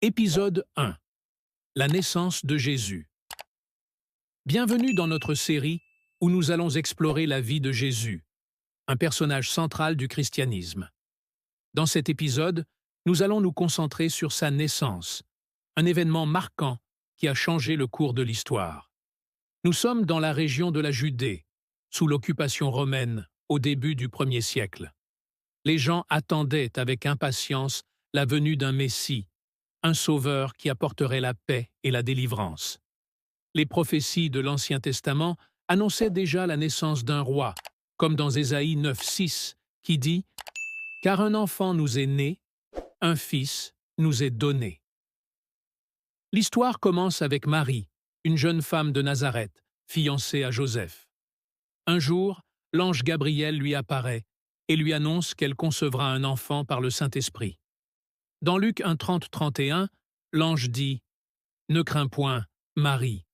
Épisode 1. La naissance de Jésus. Bienvenue dans notre série où nous allons explorer la vie de Jésus, un personnage central du christianisme. Dans cet épisode, nous allons nous concentrer sur sa naissance, un événement marquant qui a changé le cours de l'histoire. Nous sommes dans la région de la Judée, sous l'occupation romaine au début du 1er siècle. Les gens attendaient avec impatience la venue d'un Messie, un sauveur qui apporterait la paix et la délivrance. Les prophéties de l'Ancien Testament annonçaient déjà la naissance d'un roi, comme dans Ésaïe 9,6, qui dit « Car un enfant nous est né, un fils nous est donné ». L'histoire commence avec Marie, une jeune femme de Nazareth, fiancée à Joseph. Un jour, l'ange Gabriel lui apparaît et lui annonce qu'elle concevra un enfant par le Saint-Esprit. Dans Luc 1, 30-31, l'ange dit « Ne crains point, Marie,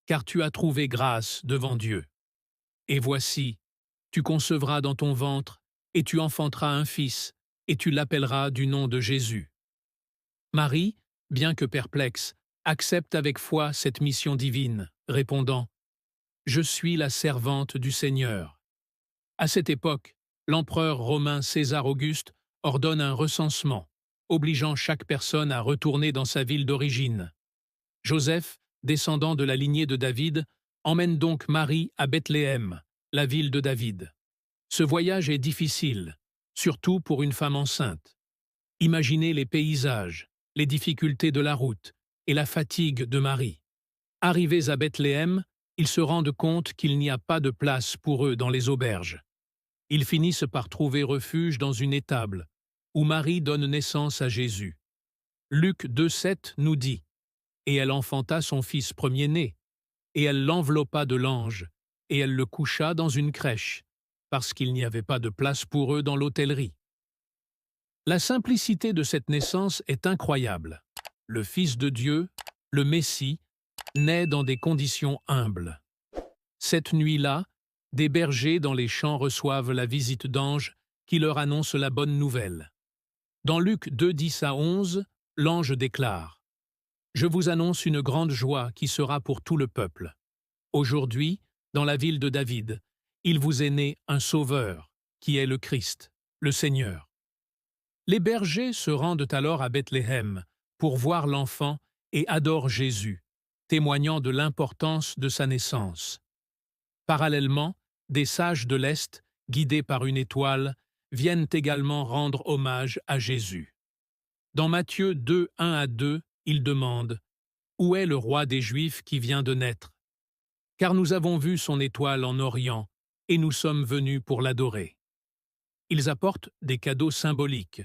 car tu as trouvé grâce devant Dieu. Et voici, tu concevras dans ton ventre, et tu enfanteras un fils, et tu l'appelleras du nom de Jésus. » Marie, bien que perplexe, accepte avec foi cette mission divine, répondant « Je suis la servante du Seigneur. » À cette époque, l'empereur romain César Auguste ordonne un recensement, obligeant chaque personne à retourner dans sa ville d'origine. Joseph, descendant de la lignée de David, emmène donc Marie à Bethléem, la ville de David. Ce voyage est difficile, surtout pour une femme enceinte. Imaginez les paysages, les difficultés de la route et la fatigue de Marie. Arrivés à Bethléem, ils se rendent compte qu'il n'y a pas de place pour eux dans les auberges. Ils finissent par trouver refuge dans une étable, où Marie donne naissance à Jésus. Luc 2,7 nous dit « Et elle enfanta son fils premier-né, et elle l'enveloppa de l'ange, et elle le coucha dans une crèche, parce qu'il n'y avait pas de place pour eux dans l'hôtellerie. » La simplicité de cette naissance est incroyable. Le Fils de Dieu, le Messie, naît dans des conditions humbles. Cette nuit-là, des bergers dans les champs reçoivent la visite d'anges qui leur annoncent la bonne nouvelle. Dans Luc 2, 10-11, l'ange déclare « Je vous annonce une grande joie qui sera pour tout le peuple. Aujourd'hui, dans la ville de David, il vous est né un sauveur, qui est le Christ, le Seigneur. » Les bergers se rendent alors à Bethléem pour voir l'enfant et adorent Jésus, témoignant de l'importance de sa naissance. Parallèlement, des sages de l'Est, guidés par une étoile, viennent également rendre hommage à Jésus. Dans Matthieu 2, 1-2, il demande « Où est le roi des Juifs qui vient de naître? Car nous avons vu son étoile en Orient, et nous sommes venus pour l'adorer. » Ils apportent des cadeaux symboliques,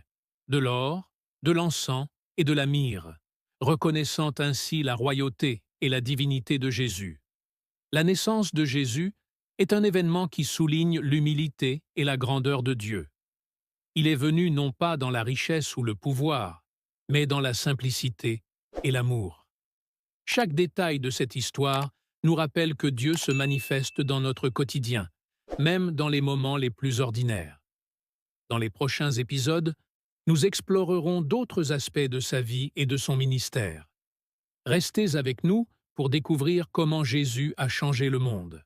de l'or, de l'encens et de la myrrhe, reconnaissant ainsi la royauté et la divinité de Jésus. La naissance de Jésus est un événement qui souligne l'humilité et la grandeur de Dieu. Il est venu non pas dans la richesse ou le pouvoir, mais dans la simplicité et l'amour. Chaque détail de cette histoire nous rappelle que Dieu se manifeste dans notre quotidien, même dans les moments les plus ordinaires. Dans les prochains épisodes, nous explorerons d'autres aspects de sa vie et de son ministère. Restez avec nous pour découvrir comment Jésus a changé le monde.